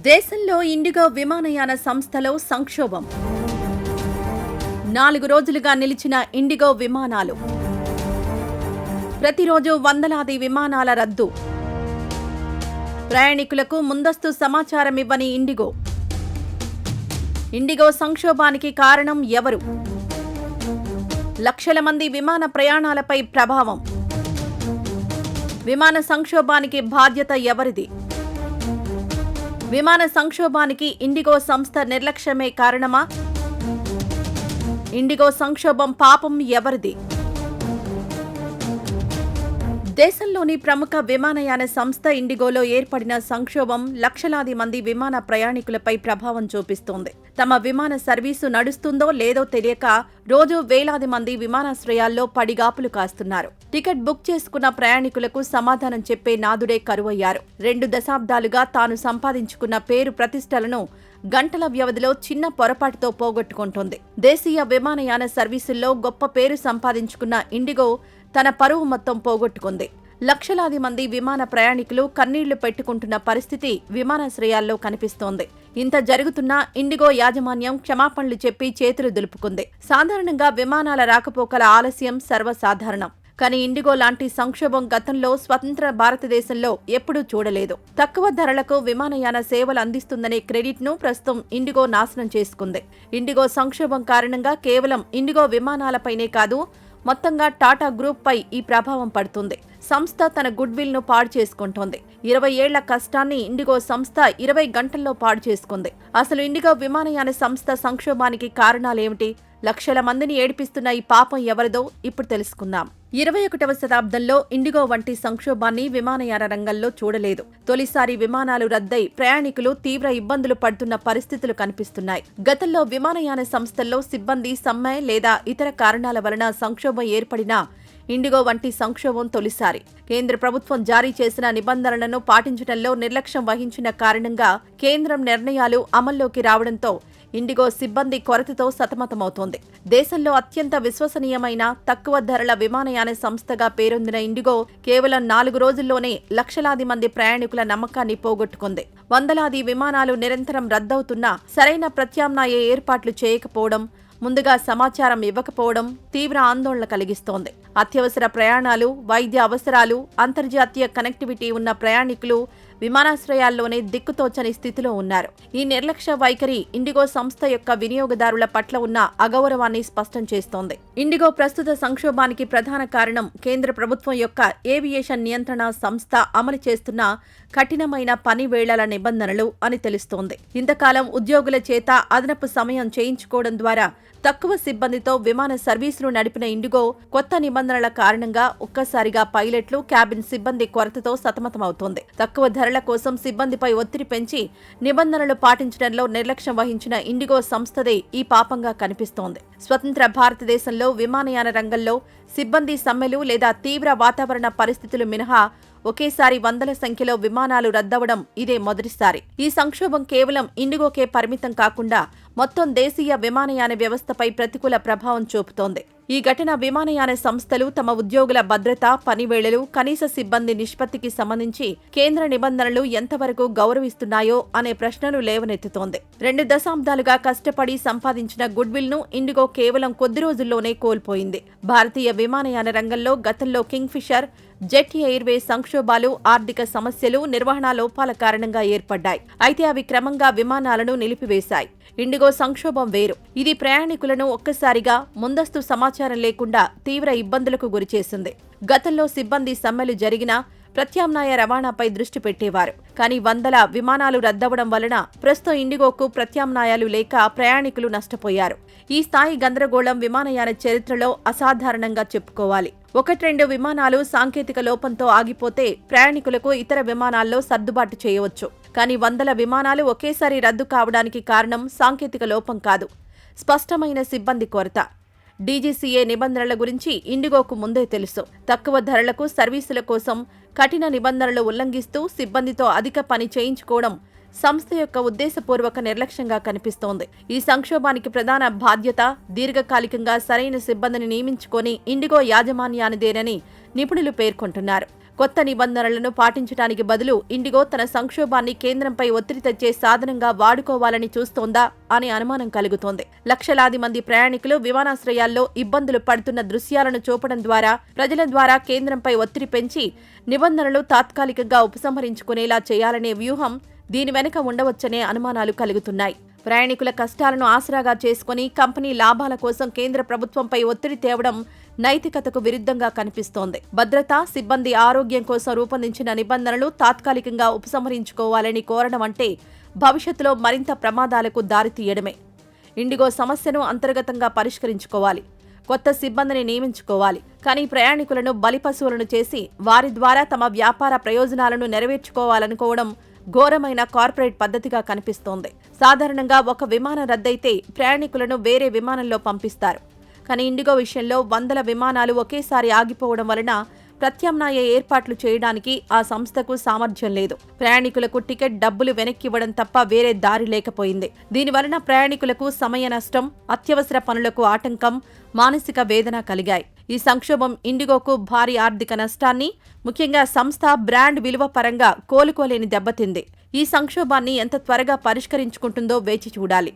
దేశంలో ఇండిగో విమానయాన సంస్థలో సంక్షోభం. 4 రోజులుగా నిలిచిన ఇండిగో విమానాలు. ప్రతిరోజు వందలాది విమానాల రద్దు. ప్రయాణికులకు ముందస్తు సమాచారం ఇవ్వని ఇండిగో. ఇండిగో సంక్షోభానికి కారణం ఎవరు? లక్షల మంది విమాన ప్రయాణాలపై ప్రభావం. విమాన సంక్షోభానికి బాధ్యత ఎవరిది? విమాన సంక్షోభానికి ఇండిగో సంస్థ నిర్లక్ష్యమే కారణమా? ఇండిగో సంక్షోభం పాపం ఎవరిది? దేశంలోని ప్రముఖ విమానయాన సంస్థ ఇండిగోలో ఏర్పడిన సంక్షోభం లక్షలాది మంది విమాన ప్రయాణికులపై ప్రభావం చూపిస్తోంది. తమ విమాన సర్వీసు నడుస్తుందో లేదో తెలియక రోజు వేలాది మంది విమానాశ్రయాల్లో పడిగాపులు కాస్తున్నారు. టికెట్ బుక్ చేసుకున్న ప్రయాణికులకు సమాధానం చెప్పే నాదుడే కరువయ్యారు. 2 దశాబ్దాలుగా తాను సంపాదించుకున్న పేరు ప్రతిష్టలను గంటల వ్యవధిలో చిన్న పొరపాటుతో పోగొట్టుకుంటోంది. దేశీయ విమానయాన సర్వీసుల్లో గొప్ప పేరు సంపాదించుకున్న ఇండిగో తన పరువు మొత్తం పోగొట్టుకుంది. లక్షలాది మంది విమాన ప్రయాణికులు కన్నీళ్లు పెట్టుకుంటున్న పరిస్థితి విమానాశ్రయాల్లో కనిపిస్తోంది. ఇంత జరుగుతున్నా ఇండిగో యాజమాన్యం క్షమాపణలు చెప్పి చేతులు దులుపుకుంది. సాధారణంగా విమానాల రాకపోకల ఆలస్యం సర్వసాధారణం. కానీ ఇండిగో లాంటి సంక్షోభం గతంలో స్వతంత్ర భారతదేశంలో ఎప్పుడూ చూడలేదు. తక్కువ ధరలకు విమానయాన సేవలు అందిస్తుందనే క్రెడిట్ను ప్రస్తుతం ఇండిగో నాశనం చేసుకుంది. ఇండిగో సంక్షోభం కారణంగా కేవలం ఇండిగో విమానాలపైనే కాదు, మొత్తంగా టాటా గ్రూప్ పై ఈ ప్రభావం పడుతుంది. సంస్థ తన గుడ్విల్ ను పాడు చేసుకుంటోంది. 20 ఏళ్ల కష్టాన్ని ఇండిగో సంస్థ 20 గంటల్లో పాడు చేసుకుంది. అసలు ఇండిగో విమానయాన సంస్థ సంక్షోభానికి కారణాలేమిటి? లక్షల మందిని ఏడిపిస్తున్న ఈ పాపం ఎవరిదో ఇప్పుడు తెలుసుకుందాం. 21వ శతాబ్దంలో ఇండిగో వంటి సంక్షోభాన్ని విమానయాన రంగంలో చూడలేదు. తొలిసారి విమానాలు రద్దై ప్రయాణికులు తీవ్ర ఇబ్బందులు పడుతున్న పరిస్థితులు కనిపిస్తున్నాయి. గతంలో విమానయాన సంస్థల్లో సిబ్బంది సమ్మె లేదా ఇతర కారణాల వలన సంక్షోభం ఏర్పడినా ఇండిగో వంటి సంక్షోభం తొలిసారి. కేంద్ర ప్రభుత్వం జారీ చేసిన నిబంధనలను పాటించడంలో నిర్లక్ష్యం వహించిన కారణంగా కేంద్రం నిర్ణయాలు అమల్లోకి రావడంతో ఇండిగో సిబ్బంది కొరతతో సతమతమవుతోంది. దేశంలో అత్యంత విశ్వసనీయమైన తక్కువ ధరల విమానయాన సంస్థగా పేరొందిన ఇండిగో కేవలం 4 రోజుల్లోనే లక్షలాది మంది ప్రయాణికుల నమ్మకాన్ని పోగొట్టుకుంది. వందలాది విమానాలు నిరంతరం రద్దవుతున్నా సరైన ప్రత్యామ్నాయ ఏర్పాట్లు చేయకపోవడం, ముందుగా సమాచారం ఇవ్వకపోవడం తీవ్ర ఆందోళన కలిగిస్తోంది. అత్యవసర ప్రయాణాలు, వైద్య అవసరాలు, అంతర్జాతీయ కనెక్టివిటీ ఉన్న ప్రయాణికులు విమానాశ్రయాల్లోనే దిక్కుతోచని స్థితిలో ఉన్నారు. ఈ నిర్లక్ష్య వైఖరి ఇండిగో సంస్థ యొక్క వినియోగదారుల పట్ల ఉన్న అగౌరవాన్ని స్పష్టం చేస్తోంది. ఇండిగో ప్రస్తుత సంక్షోభానికి ప్రధాన కారణం కేంద్ర ప్రభుత్వం యొక్క ఏవియేషన్ నియంత్రణ సంస్థ అమలు చేస్తున్న కఠినమైన పని వేళల నిబంధనలు అని తెలుస్తోంది. ఇంతకాలం ఉద్యోగుల చేత అదనపు సమయం చేయించుకోవడం ద్వారా తక్కువ సిబ్బందితో విమాన సర్వీసులు నడిపిన ఇండిగో కొత్త నిబంధనల కారణంగా ఒక్కసారిగా పైలట్లు, క్యాబిన్ సిబ్బంది కొరతతో సతమతమవుతోంది. తక్కువ ధరల కోసం సిబ్బందిపై ఒత్తిడి పెంచి నిబంధనలు పాటించడంలో నిర్లక్ష్యం వహించిన ఇండిగో సంస్థదే ఈ పాపంగా కనిపిస్తోంది. స్వతంత్ర భారతదేశంలో విమానయాన రంగంలో సిబ్బంది సమ్మెలు లేదా తీవ్ర వాతావరణ పరిస్థితులు మినహా ఒకేసారి వందల సంఖ్యలో విమానాలు రద్దవడం ఇదే మొదటిసారి. ఈ సంక్షోభం కేవలం ఇండిగోకే పరిమితం కాకుండా మొత్తం దేశీయ విమానయాన వ్యవస్థపై ప్రతికూల ప్రభావం చూపుతోంది. ఈ ఘటన విమానయాన సంస్థలు తమ ఉద్యోగుల భద్రత, పనివేళలు, కనీస సిబ్బంది నిష్పత్తికి సంబంధించి కేంద్ర నిబంధనలు ఎంతవరకు గౌరవిస్తున్నాయో అనే ప్రశ్నలు లేవనెత్తుతోంది. 2 దశాబ్దాలుగా కష్టపడి సంపాదించిన గుడ్విల్ ను ఇండిగో కేవలం కొద్ది రోజుల్లోనే కోల్పోయింది. భారతీయ విమానయాన రంగంలో గతంలో కింగ్ఫిషర్, జెట్ ఎయిర్వేస్ సంక్షోభాలు, ఆర్థిక సమస్యలు, నిర్వహణ లోపాల కారణంగా ఏర్పడ్డాయి. అయితే అవి క్రమంగా విమానాలను నిలిపివేశాయి. ఇండిగో సంక్షోభం వేరు. ఇది ప్రయాణికులను ఒక్కసారిగా ముందస్తు సమాచారం లేకుండా తీవ్ర ఇబ్బందులకు గురిచేసింది. గతంలో సిబ్బంది సమ్మెలు జరిగినా ప్రత్యామ్నాయ రవాణాపై దృష్టి పెట్టేవారు. కానీ వందల విమానాలు రద్దవడం వలన ప్రస్తుతం ఇండిగోకు ప్రత్యామ్నాయాలు లేక ప్రయాణికులు నష్టపోయారు. ఈ స్థాయి గందరగోళం విమానయాన చరిత్రలో అసాధారణంగా చెప్పుకోవాలి. 1-2 విమానాలు సాంకేతిక లోపంతో ఆగిపోతే ప్రయాణికులకు ఇతర విమానాల్లో సర్దుబాటు చేయవచ్చు. కానీ వందల విమానాలు ఒకేసారి రద్దు కావడానికి కారణం సాంకేతిక లోపం కాదు, స్పష్టమైన సిబ్బంది కొరత. డీజీసీఏ నిబంధనల గురించి ఇండిగోకు ముందే తెలుసు. తక్కువ ధరలకు సర్వీసుల కోసం కఠిన నిబంధనలు ఉల్లంఘిస్తూ సిబ్బందితో అధిక పని చేయించుకోవడం సంస్థ యొక్క ఉద్దేశపూర్వక నిర్లక్ష్యంగా కనిపిస్తోంది. ఈ సంక్షోభానికి ప్రధాన బాధ్యత దీర్ఘకాలికంగా సరైన సిబ్బందిని నియమించుకొని ఇండిగో యాజమాన్యానిదేనని నిపుణులు పేర్కొంటున్నారు. కొత్త నిబంధనలను పాటించడానికి బదులు ఇండిగో తన సంక్షోభాన్ని కేంద్రంపై ఒత్తిడి తెచ్చే సాధనంగా వాడుకోవాలని చూస్తోందా అనే అనుమానం కలుగుతోంది. లక్షలాది మంది ప్రయాణికులు విమానాశ్రయాల్లో ఇబ్బందులు పడుతున్న దృశ్యాలను చూపడం ద్వారా ప్రజల ద్వారా కేంద్రంపై ఒత్తిడి పెంచి నిబంధనలు తాత్కాలికంగా ఉపసంహరించుకునేలా చేయాలనే వ్యూహం దీని వెనుక ఉండవచ్చనే అనుమానాలు కలుగుతున్నాయి. ప్రయాణికుల కష్టాలను ఆసరాగా చేసుకుని కంపెనీ లాభాల కోసం కేంద్ర ప్రభుత్వంపై ఒత్తిడి తేవడం నైతికతకు విరుద్ధంగా కనిపిస్తోంది. భద్రత, సిబ్బంది ఆరోగ్యం కోసం రూపొందించిన నిబంధనలు తాత్కాలికంగా ఉపసంహరించుకోవాలని కోరడం అంటే భవిష్యత్తులో మరింత ప్రమాదాలకు దారితీయడమే. ఇండిగో సమస్యను అంతర్గతంగా పరిష్కరించుకోవాలి, కొత్త సిబ్బందిని నియమించుకోవాలి. కానీ ప్రయాణికులను బలిపశువులను చేసి వారి ద్వారా తమ వ్యాపార ప్రయోజనాలను నెరవేర్చుకోవాలనుకోవడం ఘోరమైన కార్పొరేట్ పద్ధతిగా కనిపిస్తోంది. సాధారణంగా ఒక విమానం రద్దయితే ప్రయాణికులను వేరే విమానంలో పంపిస్తారు. కానీ ఇండిగో విషయంలో వందల విమానాలు ఒకేసారి ఆగిపోవడం వలన ప్రత్యామ్నాయ ఏర్పాట్లు చేయడానికి ఆ సంస్థకు సామర్థ్యం లేదు. ప్రయాణికులకు టికెట్ డబ్బులు వెనక్కివ్వడం తప్ప వేరే దారి లేకపోయింది. దీనివలన ప్రయాణికులకు సమయ నష్టం, అత్యవసర పనులకు ఆటంకం, మానసిక వేదన కలిగాయి. ఈ సంక్షోభం ఇండిగోకు భారీ ఆర్థిక నష్టాన్ని, ముఖ్యంగా సంస్థ బ్రాండ్ విలువ పరంగా కోలుకోలేని దెబ్బతింది. ఈ సంక్షోభాన్ని ఎంత త్వరగా పరిష్కరించుకుంటుందో వేచి చూడాలి.